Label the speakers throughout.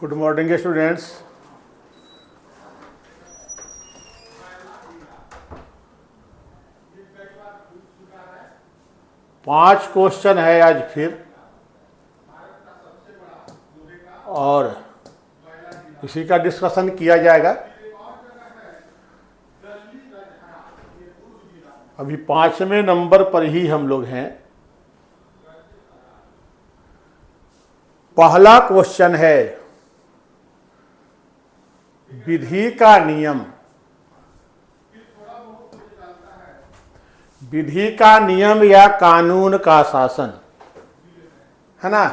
Speaker 1: Good morning students. पांच question है आज फिर, और इसी का डिस्कशन किया जाएगा। अभी 5वें नंबर पर ही हम लोग हैं। पहला क्वेश्चन है विधि का नियम। विधि का नियम या कानून का शासन, है ना।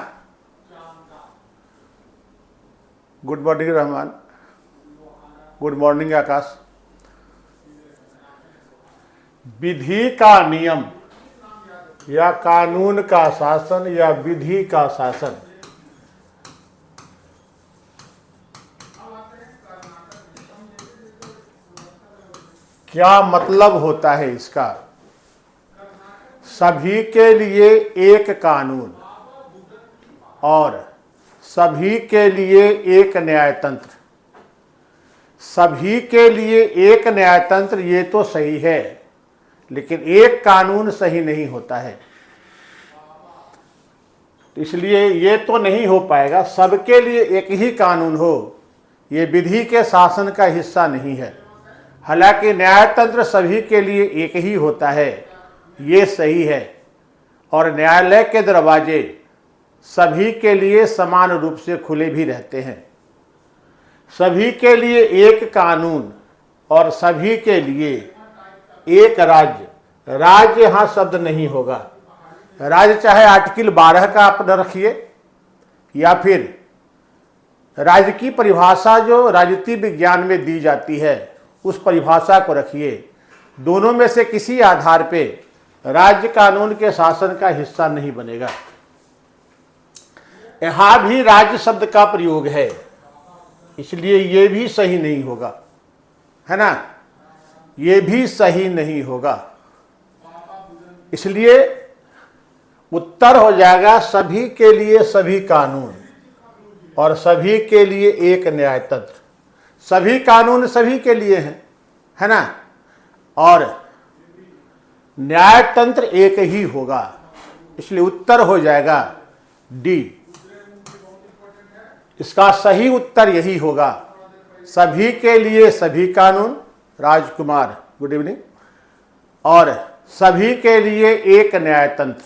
Speaker 1: Good morning Rahman, good morning Aakash. विधि का नियम या कानून का शासन या विधि का शासन, क्या मतलब होता है इसका। सभी के लिए एक कानून और सभी के लिए एक न्यायतंत्र। सभी के लिए एक न्यायतंत्र ये तो सही है, लेकिन एक कानून सही नहीं होता है। इसलिए ये तो नहीं हो पाएगा सबके लिए एक ही कानून हो, ये विधि के शासन का हिस्सा नहीं है। हालांकि न्यायतंत्र सभी के लिए एक ही होता है, ये सही है, और न्यायालय के दरवाजे सभी के लिए समान रूप से खुले भी रहते हैं। सभी के लिए एक कानून और सभी के लिए एक राज्य। राज्य यहां शब्द नहीं होगा। राज्य चाहे आर्टिकल 12 का आप रखिए, या फिर राज्य की परिभाषा जो राजनीति विज्ञान में दी जाती है उस परिभाषा को रखिए। दोनों में से किसी आधार पे राज्य कानून के शासन का हिस्सा नहीं बनेगा। यहां भी राज्य शब्द का प्रयोग है, इसलिए ये भी सही नहीं होगा, है ना। ये भी सही नहीं होगा। इसलिए उत्तर हो जाएगा सभी के लिए सभी कानून और सभी के लिए एक न्यायतंत्र। सभी कानून सभी के लिए हैं, है ना, और न्यायतंत्र एक ही होगा। इसलिए उत्तर हो जाएगा डी। इसका सही उत्तर यही होगा, सभी के लिए सभी कानून। राजकुमार गुड इवनिंग। और सभी के लिए एक न्यायतंत्र,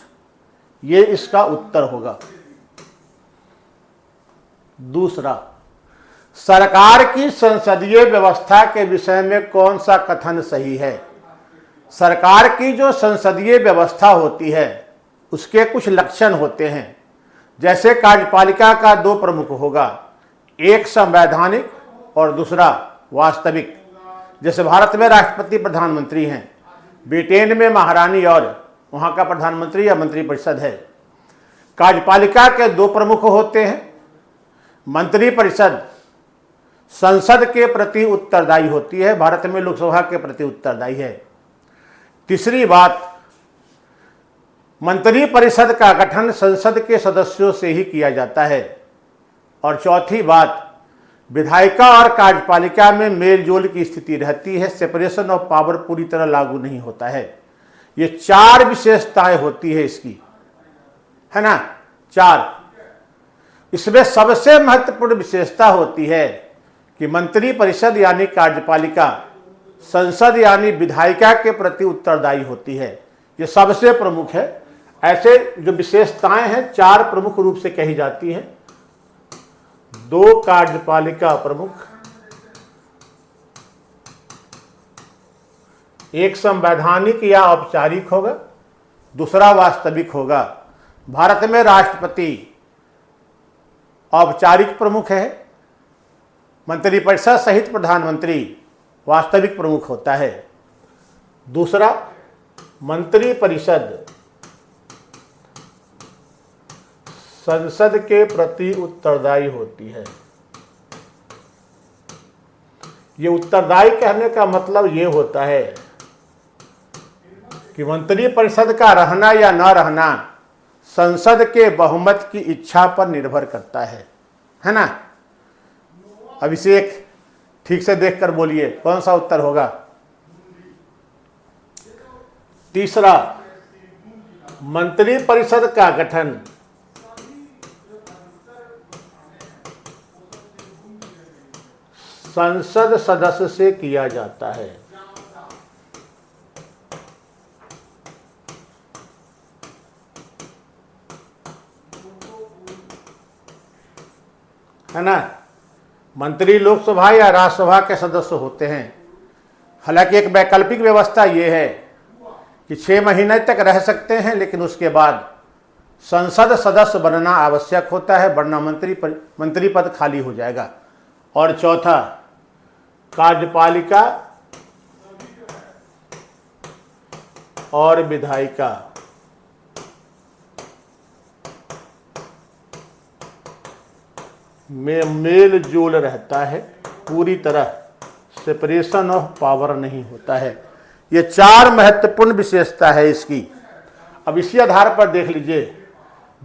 Speaker 1: ये इसका उत्तर होगा। दूसरा, सरकार की संसदीय व्यवस्था के विषय में कौन सा कथन सही है। सरकार की जो संसदीय व्यवस्था होती है उसके कुछ लक्षण होते हैं। जैसे कार्यपालिका का दो प्रमुख होगा, एक संवैधानिक और दूसरा वास्तविक। जैसे भारत में राष्ट्रपति प्रधानमंत्री हैं, ब्रिटेन में महारानी और वहाँ का प्रधानमंत्री या मंत्रिपरिषद है। कार्यपालिका के दो प्रमुख होते हैं। मंत्रिपरिषद संसद के प्रति उत्तरदायी होती है, भारत में लोकसभा के प्रति उत्तरदायी है। तीसरी बात, मंत्रिपरिषद का गठन संसद के सदस्यों से ही किया जाता है। और चौथी बात, विधायिका और कार्यपालिका में मेलजोल की स्थिति रहती है, सेपरेशन ऑफ पावर पूरी तरह लागू नहीं होता है। ये चार विशेषताएं होती है इसकी, है ना, चार। इसमें सबसे महत्वपूर्ण विशेषता होती है कि मंत्रिपरिषद यानी कार्यपालिका संसद यानी विधायिका के प्रति उत्तरदायी होती है। ये सबसे प्रमुख है। ऐसे जो विशेषताएं हैं चार प्रमुख रूप से कही जाती हैं। दो कार्यपालिका प्रमुख, एक संवैधानिक या औपचारिक होगा, दूसरा वास्तविक होगा। भारत में राष्ट्रपति औपचारिक प्रमुख है, मंत्रिपरिषद सहित प्रधानमंत्री वास्तविक प्रमुख होता है। दूसरा, मंत्री परिषद संसद के प्रति उत्तरदायी होती है। ये उत्तरदायी कहने का मतलब ये होता है कि मंत्री परिषद का रहना या न रहना संसद के बहुमत की इच्छा पर निर्भर करता है ना। अभिषेक ठीक से देखकर बोलिए कौन सा उत्तर होगा। तीसरा, मंत्री परिषद का गठन संसद सदस्य से किया जाता है। है ना। मंत्री लोकसभा या राज्यसभा के सदस्य होते हैं। हालांकि एक वैकल्पिक व्यवस्था यह है कि 6 महीने तक रह सकते हैं, लेकिन उसके बाद संसद सदस्य बनना आवश्यक होता है, वरना मंत्री पद खाली हो जाएगा। और चौथा, कार्यपालिका और विधायिका में मेल जोल रहता है, पूरी तरह सेपरेशन ऑफ पावर नहीं होता है। ये 4 महत्वपूर्ण विशेषता है इसकी। अब इसी आधार पर देख लीजिए,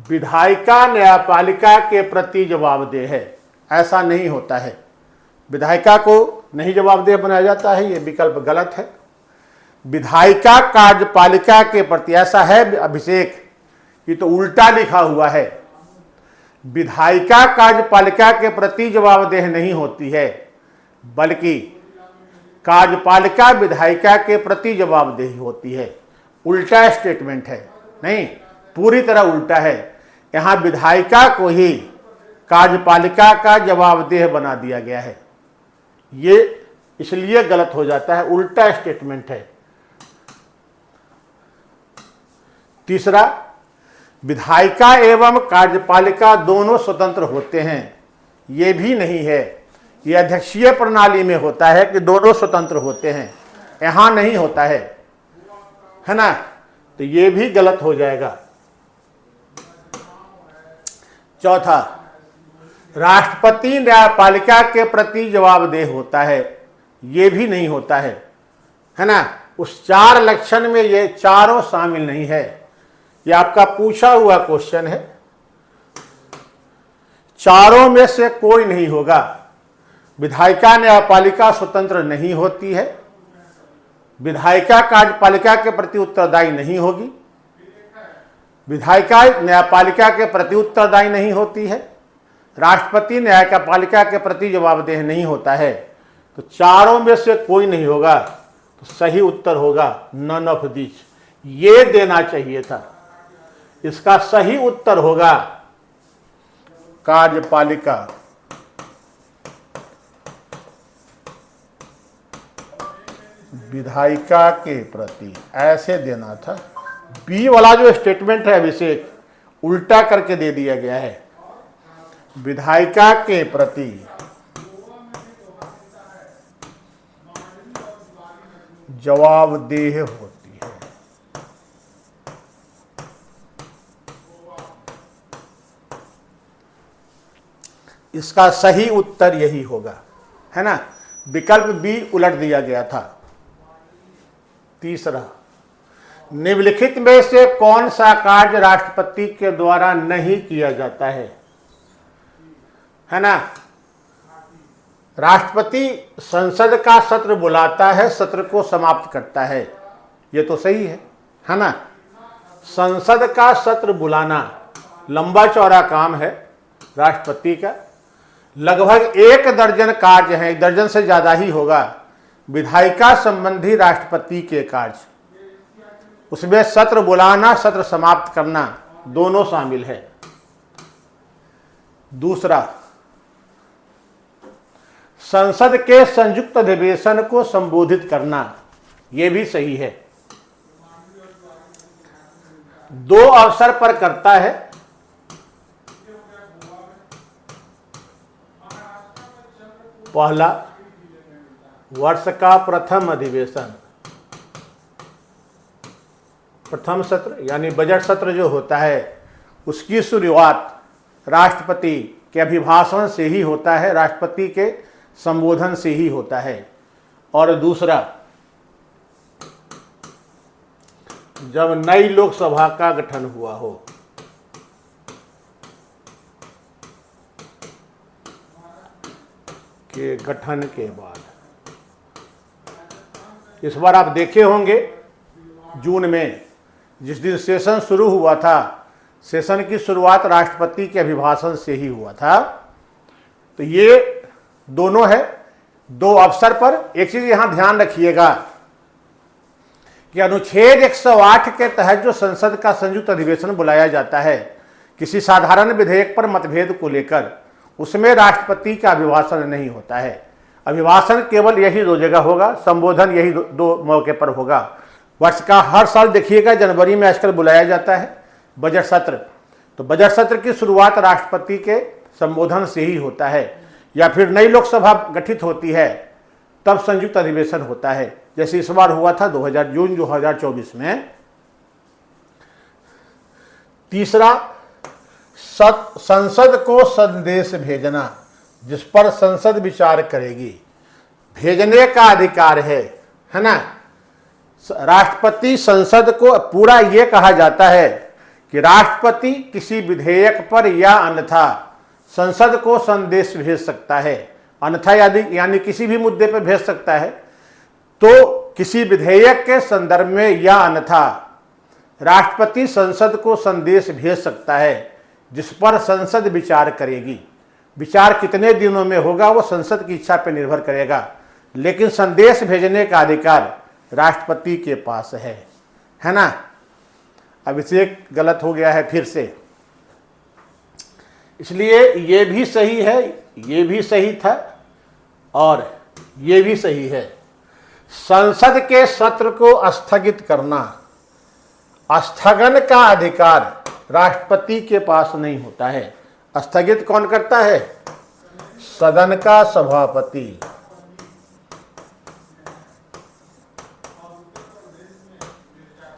Speaker 1: विधायिका न्यायपालिका के प्रति जवाबदेह है, ऐसा नहीं होता है। विधायिका को नहीं जवाबदेह बनाया जाता है, ये विकल्प गलत है। विधायिका कार्यपालिका के प्रति, ऐसा है अभिषेक, ये तो उल्टा लिखा हुआ है। विधायिका कार्यपालिका के प्रति जवाबदेह नहीं होती है, बल्कि कार्यपालिका विधायिका के प्रति जवाबदेही होती है। उल्टा स्टेटमेंट है, नहीं, पूरी तरह उल्टा है। यहाँ विधायिका को ही कार्यपालिका का जवाबदेह बना दिया गया है। ये इसलिए गलत हो जाता है, उल्टा स्टेटमेंट है। तीसरा, विधायिका एवं कार्यपालिका दोनों स्वतंत्र होते हैं, ये भी नहीं है। ये अध्यक्षीय प्रणाली में होता है कि दोनों स्वतंत्र होते हैं, यहां नहीं होता है ना। तो ये भी गलत हो जाएगा। चौथा, राष्ट्रपति न्यायपालिका के प्रति जवाबदेह होता है, ये भी नहीं होता है ना। उस 4 लक्षण में ये चारों शामिल नहीं है। ये आपका पूछा हुआ क्वेश्चन है, चारों में से कोई नहीं होगा। विधायिका न्यायपालिका स्वतंत्र नहीं होती है, विधायिका कार्यपालिका के प्रति उत्तरदायी नहीं होगी, विधायिका न्यायपालिका के प्रति उत्तरदायी नहीं होती है, राष्ट्रपति न्यायपालिका के प्रति जवाबदेह नहीं होता है। तो चारों में से कोई नहीं होगा, तो सही उत्तर होगा नन ऑफ दिस। ये देना चाहिए था। इसका सही उत्तर होगा कार्यपालिका विधायिका के प्रति, ऐसे देना था। बी वाला जो स्टेटमेंट है अभिषेक, उल्टा करके दे दिया गया है। विधायिका के प्रति जवाबदेह होती है। इसका सही उत्तर यही होगा, है ना। विकल्प बी उलट दिया गया था। तीसरा, निम्नलिखित में से कौन सा कार्य राष्ट्रपति के द्वारा नहीं किया जाता है ना। राष्ट्रपति संसद का सत्र बुलाता है, सत्र को समाप्त करता है, ये तो सही है ना। संसद का सत्र बुलाना लंबा चौड़ा काम है राष्ट्रपति का। लगभग 1 दर्जन कार्य हैं, 1 दर्जन से ज्यादा ही होगा विधायिका संबंधी राष्ट्रपति के कार्य। उसमें सत्र बुलाना, सत्र समाप्त करना दोनों शामिल है। दूसरा, संसद के संयुक्त अधिवेशन को संबोधित करना, यह भी सही है। 2 अवसर पर करता है। पहला, वर्ष का प्रथम अधिवेशन, प्रथम सत्र यानी बजट सत्र जो होता है उसकी शुरुआत राष्ट्रपति के अभिभाषण से ही होता है, राष्ट्रपति के संबोधन से ही होता है। और दूसरा, जब नई लोकसभा का गठन हुआ हो, के गठन के बाद, इस बार आप देखे होंगे जून में जिस दिन सेशन शुरू हुआ था, सेशन की शुरुआत राष्ट्रपति के अभिभाषण से ही हुआ था। तो ये दोनों है, दो अवसर पर। एक चीज यहां ध्यान रखिएगा कि अनुच्छेद 108 के तहत जो संसद का संयुक्त अधिवेशन बुलाया जाता है किसी साधारण विधेयक पर मतभेद को लेकर, उसमें राष्ट्रपति का अभिभाषण नहीं होता है। अभिभाषण केवल यही दो जगह होगा, संबोधन यही दो मौके पर होगा। वर्ष का हर साल देखिएगा जनवरी में आजकल बुलाया जाता है बजट सत्र। तो बजट सत्र की शुरुआत राष्ट्रपति के संबोधन से ही होता है, या फिर नई लोकसभा गठित होती है तब संयुक्त अधिवेशन होता है, जैसे इस बार हुआ था जून 2024 में। तीसरा, संसद को संदेश भेजना, जिस पर संसद विचार करेगी, भेजने का अधिकार है ना। राष्ट्रपति संसद को पूरा ये कहा जाता है कि राष्ट्रपति किसी विधेयक पर या अन्यथा संसद को संदेश भेज सकता है, अन्यथा यानी किसी भी मुद्दे पर भेज सकता है। तो किसी विधेयक के संदर्भ में या अन्यथा राष्ट्रपति संसद को संदेश भेज सकता है जिस पर संसद विचार करेगी। विचार कितने दिनों में होगा वो संसद की इच्छा पर निर्भर करेगा, लेकिन संदेश भेजने का अधिकार राष्ट्रपति के पास है ना। अब इसे गलत हो गया है फिर से, इसलिए ये भी सही है, ये भी सही था और ये भी सही है। संसद के सत्र को स्थगित करना, स्थगन का अधिकार राष्ट्रपति के पास नहीं होता है। स्थगित कौन करता है? सदन का सभापति।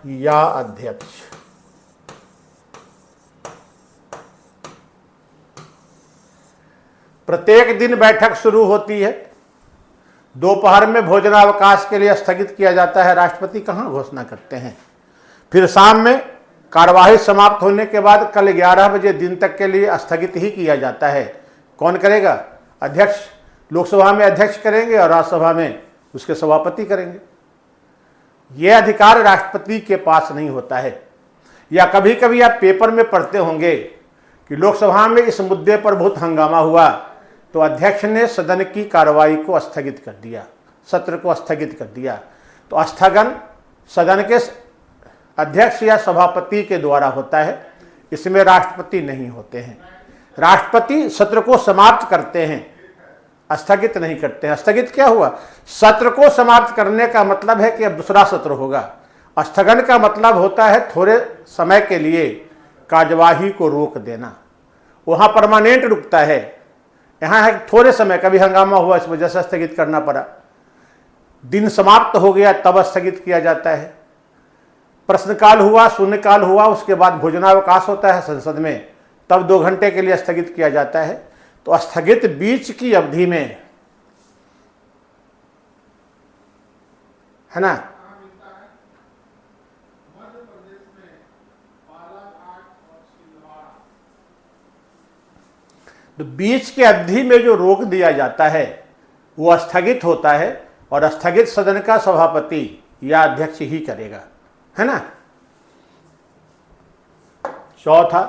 Speaker 1: या अध्यक्ष। प्रत्येक दिन बैठक शुरू होती है, दोपहर में भोजनावकाश के लिए स्थगित किया जाता है, राष्ट्रपति कहाँ घोषणा करते हैं। फिर शाम में कार्यवाही समाप्त होने के बाद कल 11 बजे दिन तक के लिए स्थगित ही किया जाता है। कौन करेगा? अध्यक्ष। लोकसभा में अध्यक्ष करेंगे और राज्यसभा में उसके सभापति करेंगे। यह अधिकार राष्ट्रपति के पास नहीं होता है। या कभी कभी आप पेपर में पढ़ते होंगे कि लोकसभा में इस मुद्दे पर बहुत हंगामा हुआ तो अध्यक्ष ने सदन की कार्रवाई को स्थगित कर दिया, सत्र को स्थगित कर दिया। तो स्थगन सदन के अध्यक्ष या सभापति के द्वारा होता है, इसमें राष्ट्रपति नहीं होते हैं। राष्ट्रपति सत्र को समाप्त करते हैं, स्थगित नहीं करते हैं। स्थगित क्या हुआ? सत्र को समाप्त करने का मतलब है कि अब दूसरा सत्र होगा। स्थगन का मतलब होता है थोड़े समय के लिए कार्यवाही को रोक देना। वहां परमानेंट रुकता है, यहाँ है थोड़े समय, कभी हंगामा हुआ इस वजह से स्थगित करना पड़ा, दिन समाप्त हो गया तब स्थगित किया जाता है। प्रश्नकाल हुआ, शून्यकाल हुआ, उसके बाद भोजनावकाश होता है संसद में, तब 2 घंटे के लिए स्थगित किया जाता है। तो स्थगित बीच की अवधि में, है ना, तो बीच की अवधि में जो रोक दिया जाता है वो स्थगित होता है और स्थगित सदन का सभापति या अध्यक्ष ही करेगा, है ना। चौथा,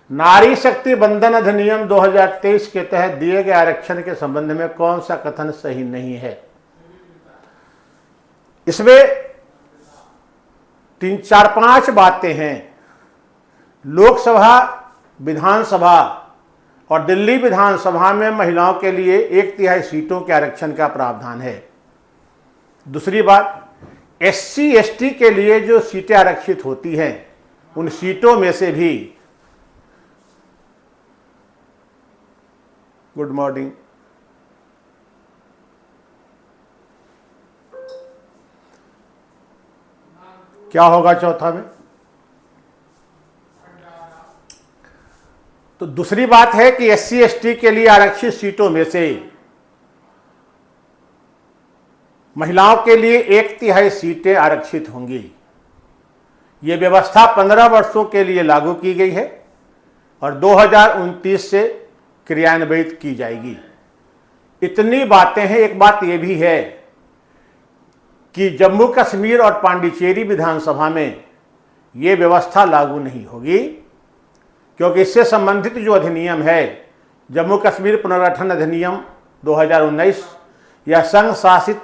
Speaker 1: नारी शक्ति बंधन अधिनियम 2023 के तहत दिए गए आरक्षण के संबंध में कौन सा कथन सही नहीं है? इसमें 3, 4, 5 बातें हैं। लोकसभा, विधानसभा और दिल्ली विधानसभा में महिलाओं के लिए 1/3 सीटों के आरक्षण का प्रावधान है। दूसरी बात, SC ST के लिए जो सीटें आरक्षित होती हैं उन सीटों में से भी, गुड मॉर्निंग, क्या होगा चौथा में? तो दूसरी बात है कि SC ST के लिए आरक्षित सीटों में से महिलाओं के लिए 1/3 सीटें आरक्षित होंगी। ये व्यवस्था 15 वर्षों के लिए लागू की गई है और 2029 से क्रियान्वित की जाएगी। इतनी बातें हैं। एक बात यह भी है कि जम्मू कश्मीर और पांडिचेरी विधानसभा में ये व्यवस्था लागू नहीं होगी, क्योंकि इससे संबंधित जो अधिनियम है, जम्मू कश्मीर पुनर्गठन अधिनियम 2019 या संघ शासित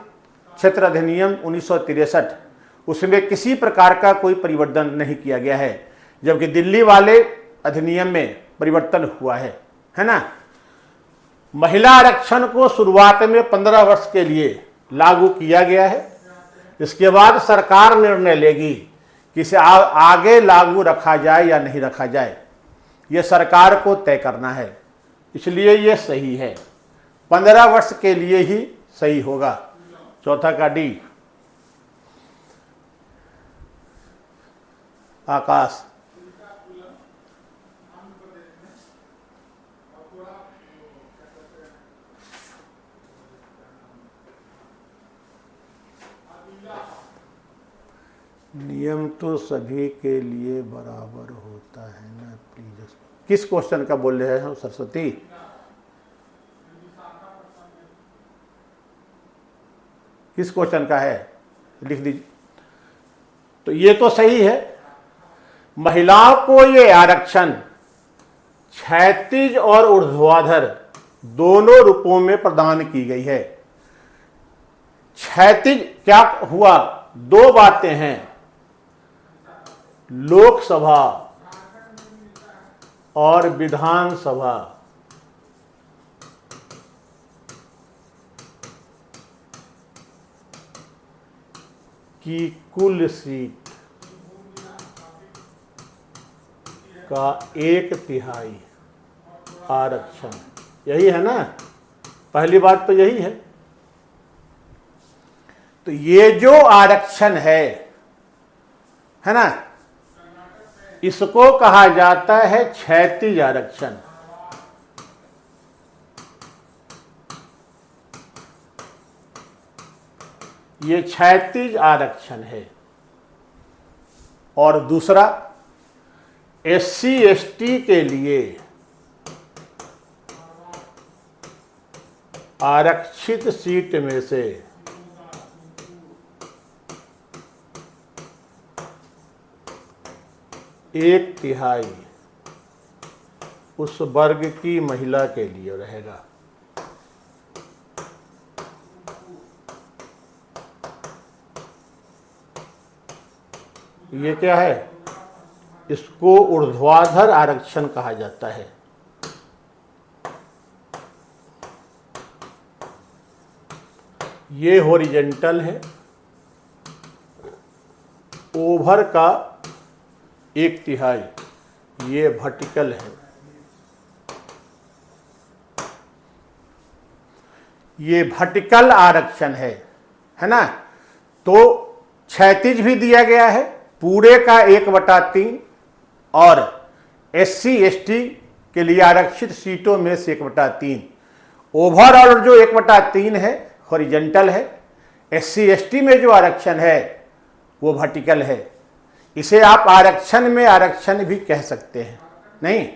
Speaker 1: क्षेत्र अधिनियम 1963, उसमें किसी प्रकार का कोई परिवर्तन नहीं किया गया है, जबकि दिल्ली वाले अधिनियम में परिवर्तन हुआ है ना। महिला आरक्षण को शुरुआत में 15 वर्ष के लिए लागू किया गया है। इसके बाद सरकार निर्णय लेगी कि इसे आगे लागू रखा जाए या नहीं रखा जाए, यह सरकार को तय करना है। इसलिए यह सही है, 15 वर्ष के लिए ही सही होगा। चौथा का डी। आकाश, नियम तो सभी के लिए बराबर होता है ना प्लीज। किस क्वेश्चन का बोल रहे हैं सरस्वती? किस क्वेश्चन का है, लिख दीजिए। तो ये तो सही है, महिलाओं को ये आरक्षण क्षैतिज और ऊर्ध्वाधर दोनों रूपों में प्रदान की गई है। क्षैतिज क्या हुआ? दो बातें हैं, लोकसभा और विधानसभा की कुल सीट का 1/3 आरक्षण। यही है ना, पहली बात तो यही है। तो ये जो आरक्षण है ना, इसको कहा जाता है क्षैतिज आरक्षण। ये क्षैतिज आरक्षण है। और दूसरा, SC ST के लिए आरक्षित सीट में से 1/3 उस वर्ग की महिला के लिए रहेगा। ये क्या है? इसको ऊर्ध्वाधर आरक्षण कहा जाता है। ये हॉरिजॉन्टल है, ओवर का 1/3, ये वर्टिकल है। ये वर्टिकल आरक्षण है ना। तो क्षैतिज भी दिया गया है, पूरे का 1/3, और SC ST के लिए आरक्षित सीटों में से 1/3। ओवरऑल जो 1/3 है हॉरिजॉन्टल है। SC ST में जो आरक्षण है वो वर्टिकल है। इसे आप आरक्षण में आरक्षण भी कह सकते हैं, नहीं?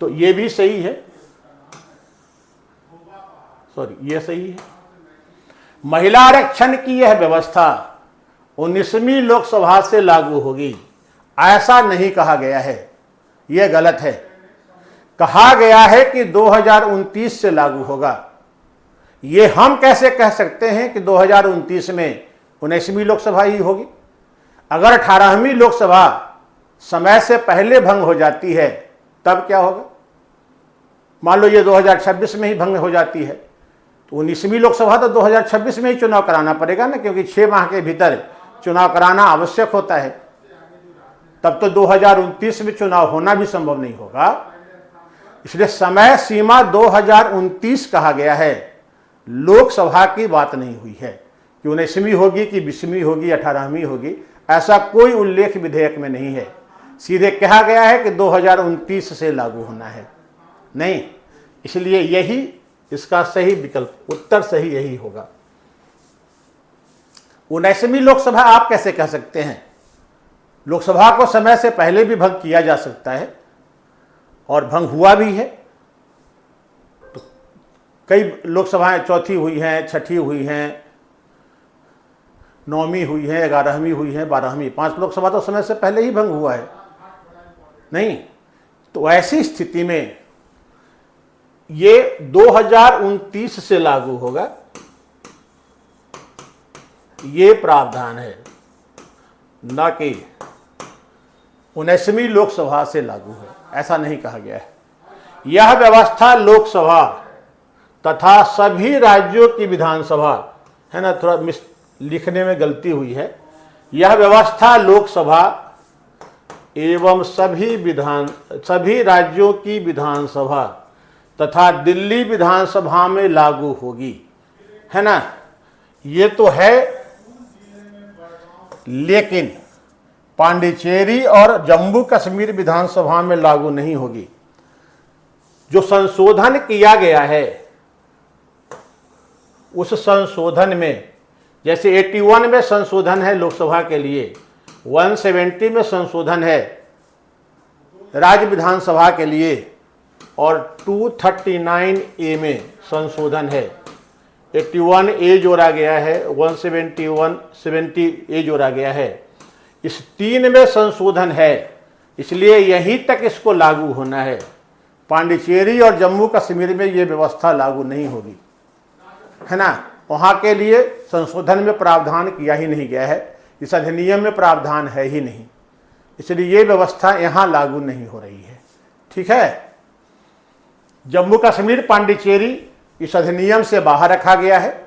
Speaker 1: तो ये भी सही है, सॉरी ये सही है। महिला आरक्षण की यह व्यवस्था 19वीं लोकसभा से लागू होगी, ऐसा नहीं कहा गया है, यह गलत है। कहा गया है कि 2029 से लागू होगा। ये हम कैसे कह सकते हैं कि 2029 में 19वीं लोकसभा ही होगी? अगर 18वीं लोकसभा समय से पहले भंग हो जाती है तब क्या होगा? मान लो ये 2026 में ही भंग हो जाती है, तो 19वीं लोकसभा तो 2026 में ही चुनाव कराना पड़ेगा ना, क्योंकि 6 माह के भीतर चुनाव कराना आवश्यक होता है। तब तो 2029 में चुनाव होना भी संभव नहीं होगा। इसलिए समय सीमा 2029 कहा गया है, लोकसभा की बात नहीं हुई है कि 19वीं होगी कि 20वीं होगी, 18वीं होगी, ऐसा कोई उल्लेख विधेयक में नहीं है। सीधे कहा गया है कि 2029 से लागू होना है, नहीं। इसलिए यही इसका सही विकल्प, उत्तर सही यही होगा। 19वीं लोकसभा आप कैसे कह सकते हैं? लोकसभा को समय से पहले भी भंग किया जा सकता है और भंग हुआ भी है। तो कई लोकसभाएं चौथी हुई हैं, छठी हुई हैं, 9वीं हुई है, 11वीं हुई है, 12वीं, 5 लोकसभा तो समय से पहले ही भंग हुआ है, नहीं। तो ऐसी स्थिति में ये 2029 से लागू होगा, ये प्रावधान है, न कि 19वीं लोकसभा से लागू है, ऐसा नहीं कहा गया है। यह व्यवस्था लोकसभा तथा सभी राज्यों की विधानसभा, है ना, थोड़ा लिखने में गलती हुई है। यह व्यवस्था लोकसभा एवं सभी राज्यों की विधानसभा तथा दिल्ली विधानसभा में लागू होगी, है ना। ये तो है, लेकिन पांडिचेरी और जम्मू कश्मीर विधानसभा में लागू नहीं होगी। जो संशोधन किया गया है, उस संशोधन में, जैसे 81 में संशोधन है लोकसभा के लिए, 170 में संशोधन है राज्य विधानसभा के लिए, और 239A में संशोधन है। 81A जोड़ा गया है, 170A जोड़ा गया है। इस 3 में संशोधन है, इसलिए यहीं तक इसको लागू होना है। पांडिचेरी और जम्मू कश्मीर में ये व्यवस्था लागू नहीं होगी, है ना। वहाँ के लिए संशोधन में प्रावधान किया ही नहीं गया है, इस अधिनियम में प्रावधान है ही नहीं, इसलिए ये व्यवस्था यहाँ लागू नहीं हो रही है। ठीक है। जम्मू कश्मीर, पांडिचेरी इस अधिनियम से बाहर रखा गया है।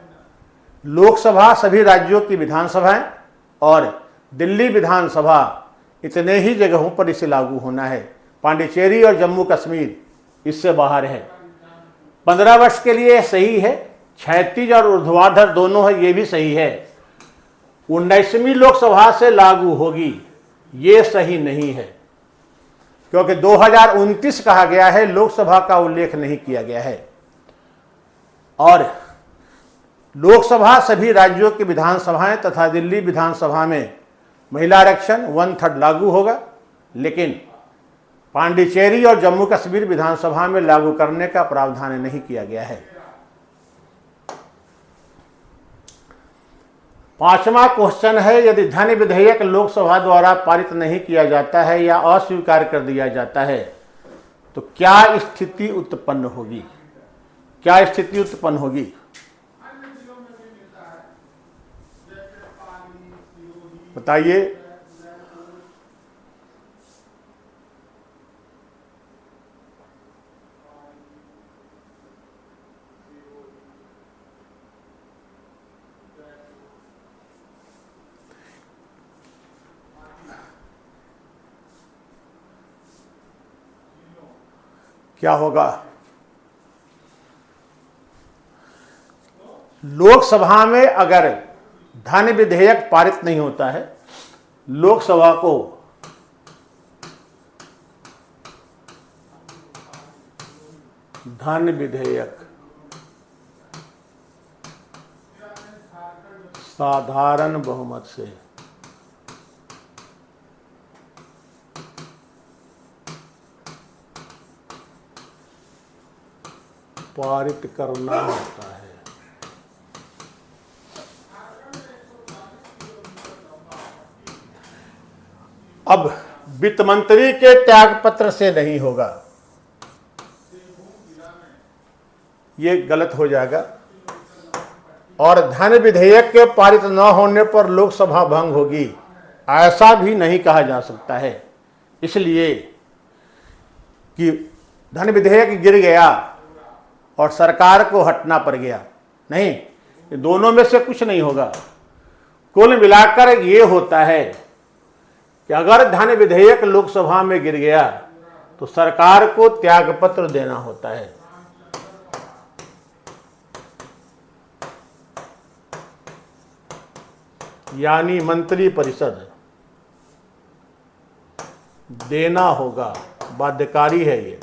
Speaker 1: लोकसभा सभी राज्यों की विधानसभाएं और दिल्ली विधानसभा, इतने ही जगहों पर इसे लागू होना है। पांडिचेरी और जम्मू कश्मीर इससे बाहर है। 15 वर्ष के लिए सही है, क्षैतिज और ऊर्ध्वाधर दोनों है, ये भी सही है। 19वीं लोकसभा से लागू होगी, ये सही नहीं है, क्योंकि 2029 कहा गया है, लोकसभा का उल्लेख नहीं किया गया है। और लोकसभा सभी राज्यों की विधानसभाएं तथा दिल्ली विधानसभा में महिला आरक्षण 1/3 लागू होगा, लेकिन पांडिचेरी और जम्मू कश्मीर विधानसभा में लागू करने का प्रावधान नहीं किया गया है। 5वां क्वेश्चन है, यदि धन विधेयक लोकसभा द्वारा पारित नहीं किया जाता है या अस्वीकार कर दिया जाता है तो क्या स्थिति उत्पन्न होगी? क्या स्थिति उत्पन्न होगी? बताइए। क्या होगा? लोकसभा में अगर धन विधेयक पारित नहीं होता है, लोकसभा को धन विधेयक साधारण बहुमत से पारित करना होता है। अब वित्त मंत्री के त्यागपत्र से नहीं होगा, ये गलत हो जाएगा। और धन विधेयक के पारित न होने पर लोकसभा भंग होगी, ऐसा भी नहीं कहा जा सकता है, इसलिए कि धन विधेयक गिर गया और सरकार को हटना पड़ गया, नहीं, ये दोनों में से कुछ नहीं होगा। कुल मिलाकर ये होता है कि अगर धन विधेयक लोकसभा में गिर गया तो सरकार को त्यागपत्र देना होता है। यानी मंत्रिपरिषद देना होगा, बाध्यकारी है ये।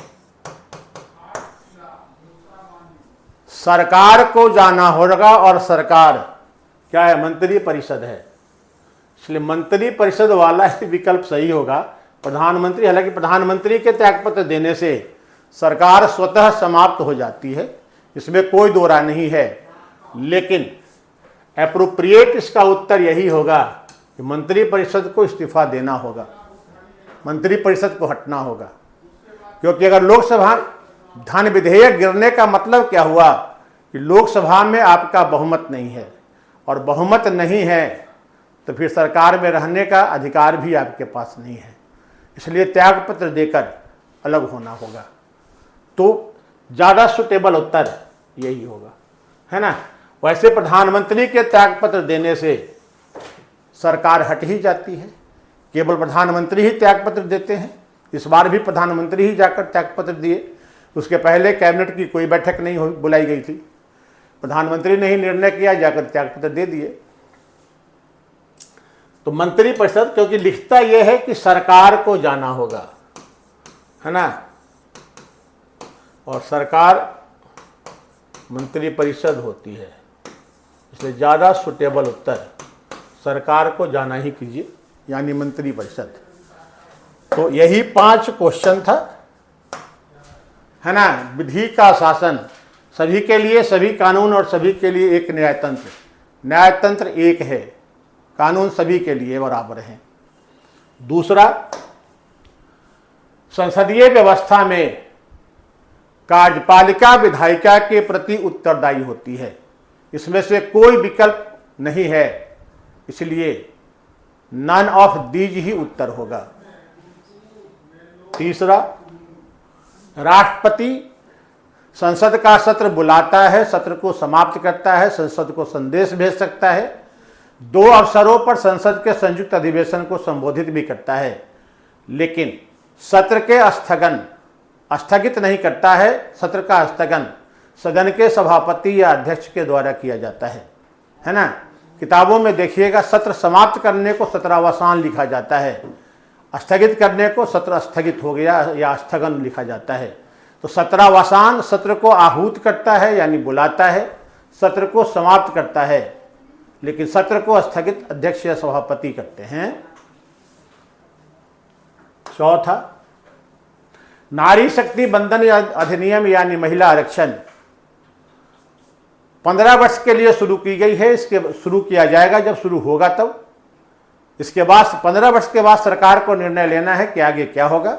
Speaker 1: सरकार को जाना होगा, और सरकार क्या है? मंत्री परिषद है, इसलिए मंत्री परिषद वाला ही विकल्प सही होगा। प्रधानमंत्री, हालांकि प्रधानमंत्री के त्यागपत्र देने से सरकार स्वतः समाप्त हो जाती है, इसमें कोई दो राय नहीं है, लेकिन एप्रोप्रिएट इसका उत्तर यही होगा कि मंत्री परिषद को इस्तीफा देना होगा, मंत्री परिषद को हटना होगा। क्योंकि अगर लोकसभा धन विधेयक गिरने का मतलब क्या हुआ कि लोकसभा में आपका बहुमत नहीं है, और बहुमत नहीं है तो फिर सरकार में रहने का अधिकार भी आपके पास नहीं है, इसलिए त्यागपत्र देकर अलग होना होगा। तो ज़्यादा सुटेबल उत्तर यही होगा, है ना। वैसे प्रधानमंत्री के त्यागपत्र देने से सरकार हट ही जाती है, केवल प्रधानमंत्री ही त्यागपत्र देते हैं। इस बार भी प्रधानमंत्री ही जाकर त्यागपत्र दिए, उसके पहले कैबिनेट की कोई बैठक नहीं बुलाई गई थी, प्रधानमंत्री ने ही निर्णय किया, जाकर त्यागपत्र दे दिए। तो मंत्री परिषद, क्योंकि लिखता यह है कि सरकार को जाना होगा, है ना, और सरकार मंत्री परिषद होती है, इसलिए ज़्यादा सुटेबल उत्तर सरकार को जाना ही कीजिए, यानी मंत्री परिषद। तो यही 5 क्वेश्चन था, है ना। विधि का शासन, सभी के लिए सभी कानून, और सभी के लिए एक न्यायतंत्र। न्यायतंत्र एक है, कानून सभी के लिए बराबर हैं। दूसरा, संसदीय व्यवस्था में कार्यपालिका विधायिका के प्रति उत्तरदायी होती है, इसमें से कोई विकल्प नहीं है, इसलिए नन ऑफ दीज ही उत्तर होगा। तीसरा, राष्ट्रपति संसद का सत्र बुलाता है, सत्र को समाप्त करता है, संसद को संदेश भेज सकता है, 2 अवसरों पर संसद के संयुक्त अधिवेशन को संबोधित भी करता है, लेकिन सत्र के स्थगित नहीं करता है। सत्र का स्थगन सदन के सभापति या अध्यक्ष के द्वारा किया जाता है ना। किताबों में देखिएगा, सत्र समाप्त करने को सत्रावसान लिखा जाता है, स्थगित करने को सत्र स्थगित हो गया या स्थगन लिखा जाता है। तो सत्रावसान सत्र को आहूत करता है, यानी बुलाता है, सत्र को समाप्त करता है, लेकिन सत्र को स्थगित अध्यक्ष या सभापति करते हैं। चौथा, नारी शक्ति बंधन अधिनियम यानी महिला आरक्षण 15 वर्ष के लिए शुरू की गई है, इसके शुरू किया जाएगा जब शुरू होगा तब। इसके बाद 15 वर्ष के बाद सरकार को निर्णय लेना है कि आगे क्या होगा।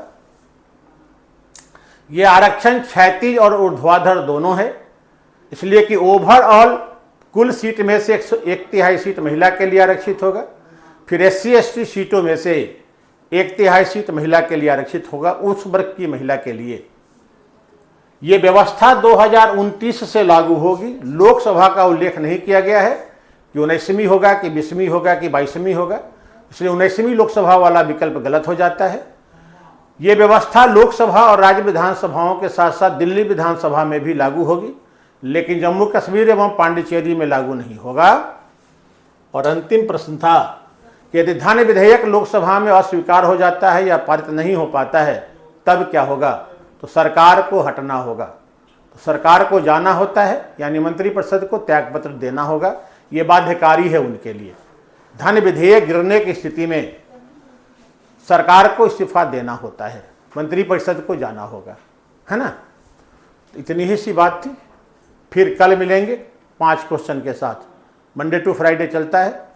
Speaker 1: यह आरक्षण क्षैतिज और ऊर्ध्वाधर दोनों है, इसलिए कि ओवरऑल कुल सीट में से 1/3 सीट महिला के लिए आरक्षित होगा, फिर SC/ST सीटों में से 1/3 सीट महिला के लिए आरक्षित होगा, उस वर्ग की महिला के लिए। ये व्यवस्था 2029 से लागू होगी। लोकसभा का उल्लेख नहीं किया गया है कि 19वीं होगा कि 20वीं होगा कि 22वीं होगा, इसलिए 19वीं लोकसभा वाला विकल्प गलत हो जाता है। ये व्यवस्था लोकसभा और राज्य विधानसभाओं के साथ साथ दिल्ली विधानसभा में भी लागू होगी, लेकिन जम्मू कश्मीर एवं पांडिचेरी में लागू नहीं होगा। और अंतिम प्रश्न था कि यदि धन विधेयक लोकसभा में अस्वीकार हो जाता है या पारित नहीं हो पाता है तब क्या होगा? तो सरकार को हटना होगा, तो सरकार को जाना होता है, यानी मंत्रिपरिषद को त्यागपत्र देना होगा। ये बाध्यकारी है उनके लिए। धन विधेयक गिरने की स्थिति में सरकार को इस्तीफा देना होता है, मंत्रिपरिषद को जाना होगा, है ना। इतनी ही सी बात थी। फिर कल मिलेंगे 5 क्वेश्चन के साथ। मंडे टू फ्राइडे चलता है,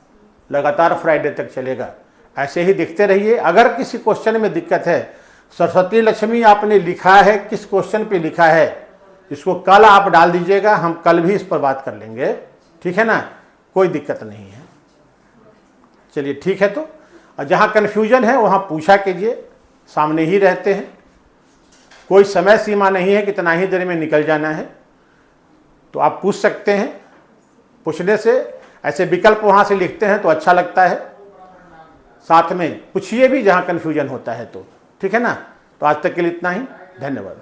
Speaker 1: लगातार फ्राइडे तक चलेगा। ऐसे ही देखते रहिए। अगर किसी क्वेश्चन में दिक्कत है, सरस्वती लक्ष्मी आपने लिखा है, किस क्वेश्चन पे लिखा है, इसको कल आप डाल दीजिएगा, हम कल भी इस पर बात कर लेंगे, ठीक है ना, कोई दिक्कत नहीं है। चलिए ठीक है। तो जहाँ कन्फ्यूजन है वहाँ पूछा कीजिए, सामने ही रहते हैं, कोई समय सीमा नहीं है कितना ही देर में निकल जाना है, तो आप पूछ सकते हैं। पूछने से ऐसे विकल्प वहाँ से लिखते हैं तो अच्छा लगता है, साथ में पूछिए भी जहाँ कन्फ्यूजन होता है तो, ठीक है ना। तो आज तक के लिए इतना ही, धन्यवाद।